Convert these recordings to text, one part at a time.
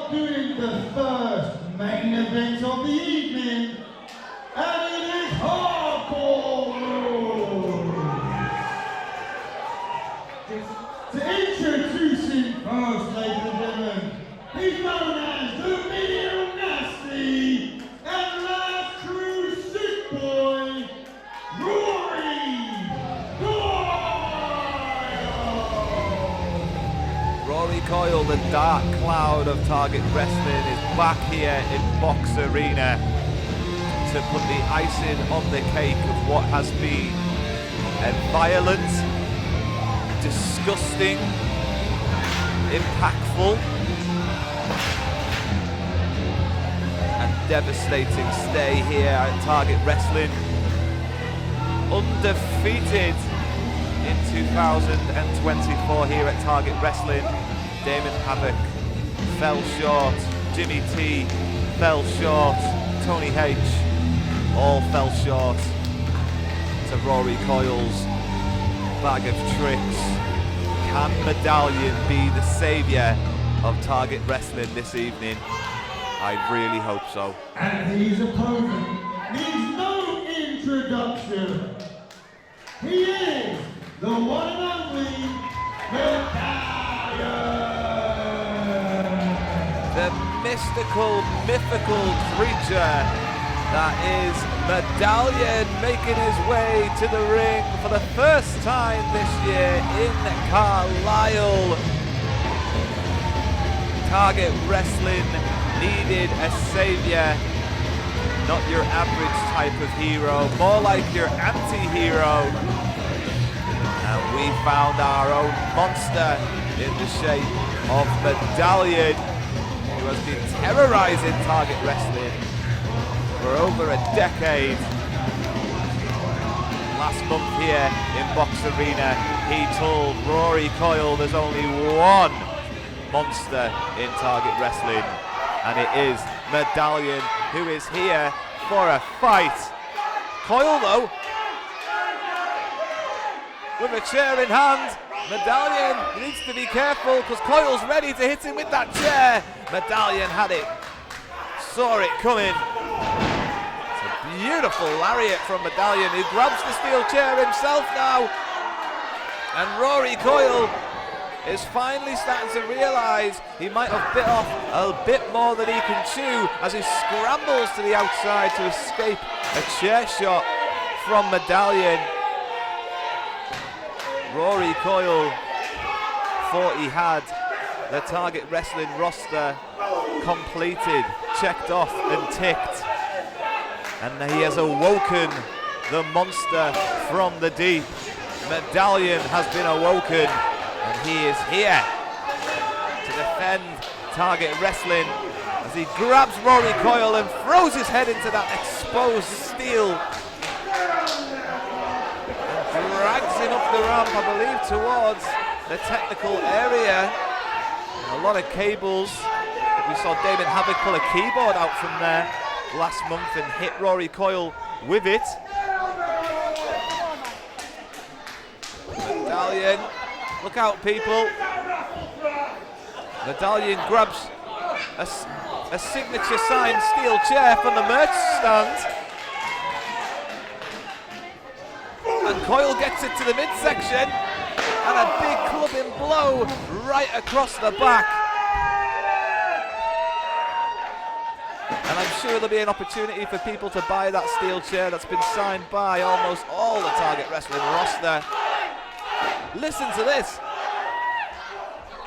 now doing the first main event of the evening, and it is hardcore. To introduce him first, ladies and gentlemen, he's known as the Video Nasty and Last True Sick Boy, Rory Coyle. Rory Coyle, the dark cloud of Target Wrestling, is back here in Box Arena to put the icing on the cake of what has been a violent, disgusting, impactful and devastating stay here at Target Wrestling. Undefeated in 2024 here at Target Wrestling. Damon Havoc fell short, Jimmy T fell short, Tony H all fell short to Rory Coyle's bag of tricks. Can Medallion be the saviour of Target Wrestling this evening? I really hope so. And his opponent needs no introduction. He is the one and only Medallion. The mystical, mythical creature that is Medallion, making his way to the ring for the first time this year in Carlisle. Target Wrestling needed a saviour, not your average type of hero, more like your anti-hero. And we found our own monster in the shape of Medallion, who has been terrorising Target Wrestling for over a decade. Last month here in Box Arena, he told Rory Coyle there's only one monster in Target Wrestling, and it is Medallion, who is here for a fight. Coyle, though, with a chair in hand. Medallion needs to be careful because Coyle's ready to hit him with that chair. Medallion had it, saw it coming. Beautiful lariat from Medallion, who grabs the steel chair himself now. And Rory Coyle is finally starting to realise he might have bit off a bit more than he can chew as he scrambles to the outside to escape a chair shot from Medallion. Rory Coyle thought he had the Target Wrestling roster completed, checked off and ticked. And he has awoken the monster from the deep. Medallion has been awoken, and he is here to defend Target Wrestling as he grabs Rory Coyle and throws his head into that exposed steel and drags him up the ramp, I believe, towards the technical area. A lot of cables. We saw Damon Havoc pull a keyboard out from there last month and hit Rory Coyle with it. Medallion, look out people. Medallion grabs a signature signed steel chair from the merch stand. And Coyle gets it to the midsection and a big clubbing blow right across the back. And I'm sure there'll be an opportunity for people to buy that steel chair that's been signed by almost all the Target Wrestling roster. Listen to this.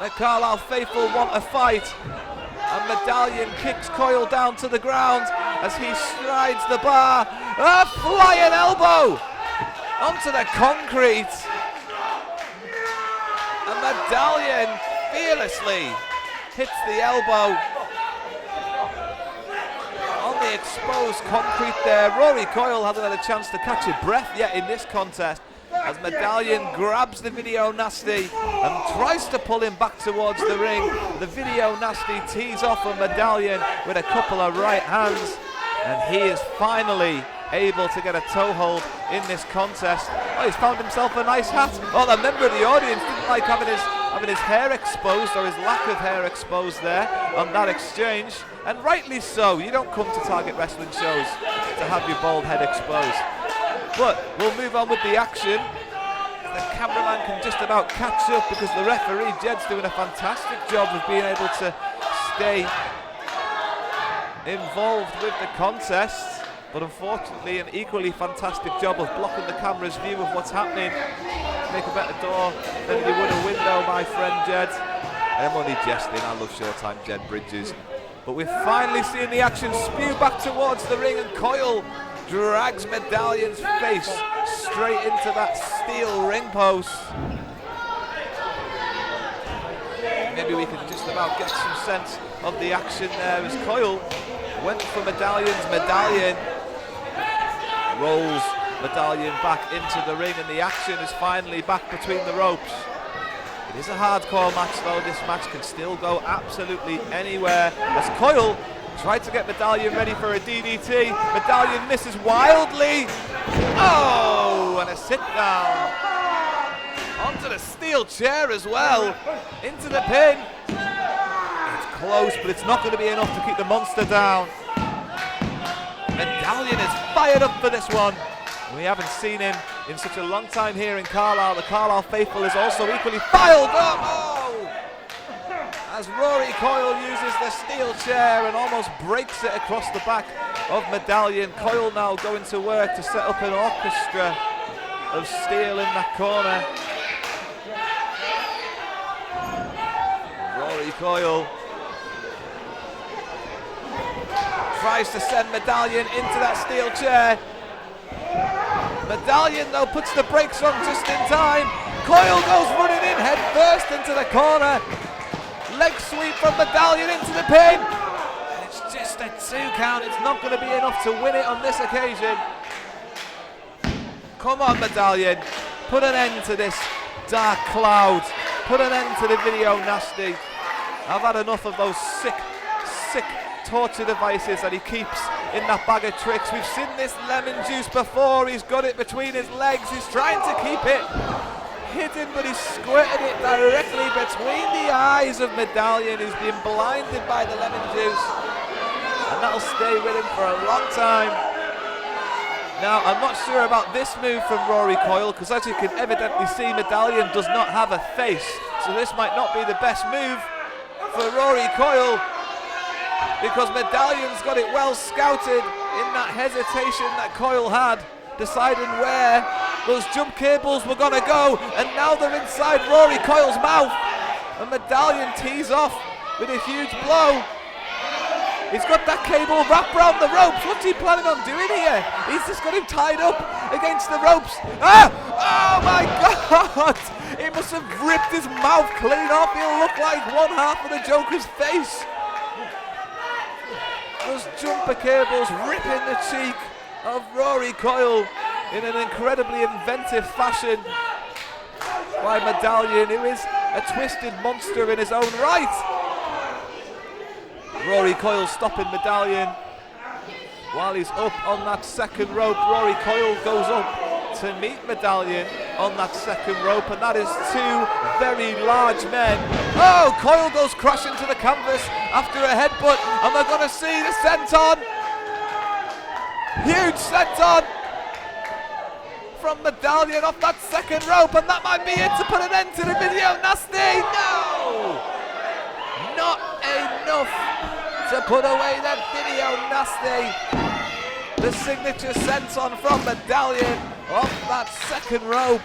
The Carlisle faithful want a fight. And Medallion kicks Coyle down to the ground as he strides the bar. A flying elbow onto the concrete. And Medallion fearlessly hits the elbow on the exposed concrete there. Rory Coyle hasn't had a chance to catch a breath yet in this contest as Medallion grabs the Video Nasty and tries to pull him back towards the ring. The Video Nasty tees off on Medallion with a couple of right hands, and he is finally able to get a toehold in this contest. Oh, he's found himself a nice hat. Oh, the member of the audience didn't like having his having his hair exposed, or his lack of hair exposed there on that exchange, and rightly so. You don't come to Target Wrestling shows to have your bald head exposed. But we'll move on with the action. The cameraman can just about catch up because the referee, Jed's doing a fantastic job of being able to stay involved with the contest, but unfortunately an equally fantastic job of blocking the camera's view of what's happening. Make a better door than you would a window, my friend Jed. I'm only jesting, I love Showtime Jed Bridges. But we've finally seen the action spew back towards the ring, and Coyle drags Medallion's face straight into that steel ring post. Maybe we can just about get some sense of the action there as Coyle went for Medallion rolls Medallion back into the ring, and the action is finally back between the ropes. It is a hardcore match though. This match can still go absolutely anywhere as Coyle tried to get Medallion ready for a DDT. Medallion misses wildly. Oh, and a sit down. Onto the steel chair as well. Into the pin. It's close, but it's not going to be enough to keep the monster down. Medallion is fired up for this one. We haven't seen him in such a long time here in Carlisle. The Carlisle faithful is also equally fired up. Oh! As Rory Coyle uses the steel chair and almost breaks it across the back of Medallion. Coyle now going to work to set up an orchestra of steel in that corner. Rory Coyle tries to send Medallion into that steel chair. Medallion though puts the brakes on just in time. Coyle goes running in head first into the corner. Leg sweep from Medallion into the pin. And it's just a 2 count. It's not going to be enough to win it on this occasion. Come on, Medallion. Put an end to this dark cloud. Put an end to the video nasty. I've had enough of those sick torture devices that he keeps in that bag of tricks. We've seen this lemon juice before. He's got it between his legs. He's trying to keep it hidden, but he's squirted it directly between the eyes of Medallion, who's been blinded by the lemon juice, and that'll stay with him for a long time. Now, I'm not sure about this move from Rory Coyle, because as you can evidently see, Medallion does not have a face, so this might not be the best move for Rory Coyle, because Medallion's got it well scouted in that hesitation that Coyle had, deciding where those jump cables were going to go, and now they're inside Rory Coyle's mouth, and Medallion tees off with a huge blow. He's got that cable wrapped around the ropes. What's he planning on doing here? He's just got him tied up against the ropes. Ah! Oh my God! He must have ripped his mouth clean off. He'll look like one half of the Joker's face. Those jumper cables ripping the cheek of Rory Coyle in an incredibly inventive fashion by Medallion, who is a twisted monster in his own right. Rory Coyle stopping Medallion while he's up on that second rope. Rory Coyle goes up to meet Medallion on that second rope, and that is 2 very large men. Oh, Coyle goes crashing to the canvas after a headbutt, and they're going to see the senton. Huge senton from Medallion off that second rope, and that might be it to put an end to the video nasty. No! Not enough to put away that video nasty. The signature senton from Medallion off that second rope.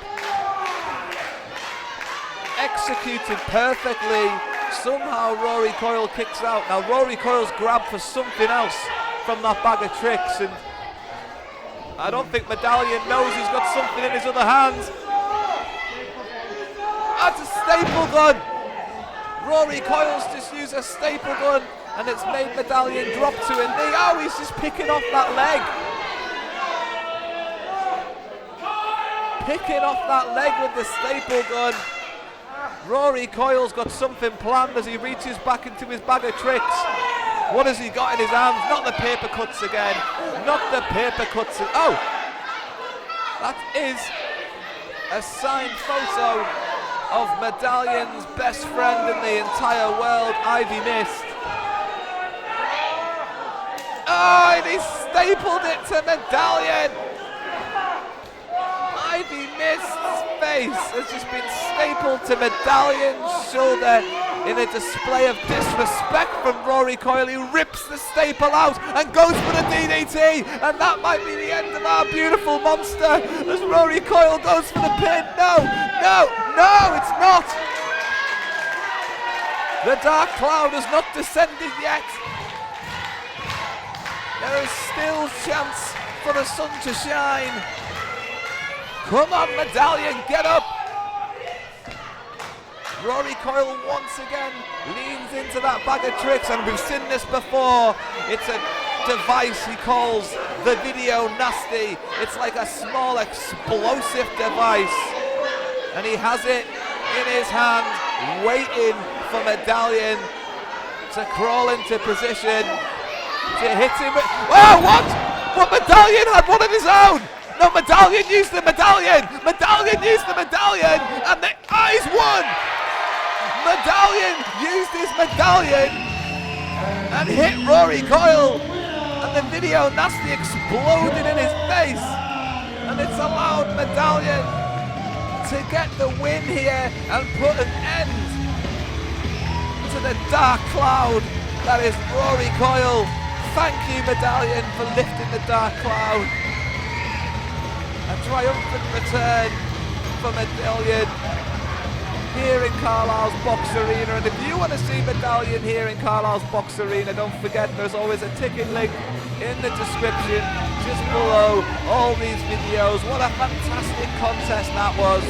Executed perfectly. Somehow Rory Coyle kicks out. Now Rory Coyle's grabbed for something else from that bag of tricks, and I don't think Medallion knows he's got something in his other hand. That's a staple gun. Rory Coyle's just used a staple gun, and it's made Medallion drop to a knee. Oh, he's just picking off that leg. Picking off that leg with the staple gun. Rory Coyle's got something planned as he reaches back into his bag of tricks. What has he got in his hands? Not the paper cuts again. Not the paper cuts. Oh! That is a signed photo of Medallion's best friend in the entire world, Ivy Mist. Oh, and he stapled it to Medallion. Ivy Mist's face has just been stapled to Medallion's shoulder in a display of disrespect from Rory Coyle. He rips the staple out and goes for the DDT, and that might be the end of our beautiful monster as Rory Coyle goes for the pin. No, no, no, it's not. The dark cloud has not descended yet. There is still chance for the sun to shine. Come on, Medallion, get up! Rory Coyle once again leans into that bag of tricks, and we've seen this before. It's a device he calls the Video Nasty. It's like a small explosive device, and he has it in his hand, waiting for Medallion to crawl into position to hit him with. Oh, what? What, Medallion had one of his own! No, Medallion used the Medallion! Medallion used the Medallion! And the eyes won! Medallion used his Medallion and hit Rory Coyle, and the Video Nasty exploded in his face, and it's allowed Medallion to get the win here and put an end to the dark cloud that is Rory Coyle. Thank you, Medallion, for lifting the dark cloud. A triumphant return for Medallion here in Carlisle's Box Arena. And if you want to see Medallion here in Carlisle's Box Arena, don't forget there's always a ticket link in the description just below all these videos. What a fantastic contest that was.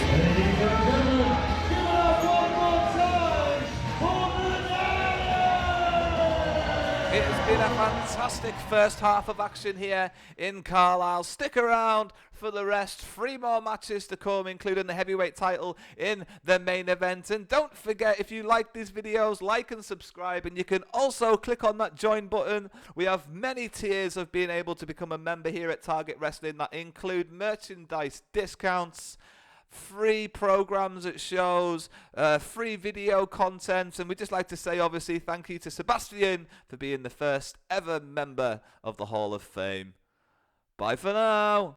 It has been a fantastic first half of action here in Carlisle. Stick around for the rest. 3 more matches to come, including the heavyweight title in the main event. And don't forget, if you like these videos, like and subscribe. And you can also click on that join button. We have many tiers of being able to become a member here at Target Wrestling that include merchandise discounts, free programs at shows, free video content, and we'd just like to say obviously thank you to Sebastian for being the first ever member of the Hall of Fame. Bye for now.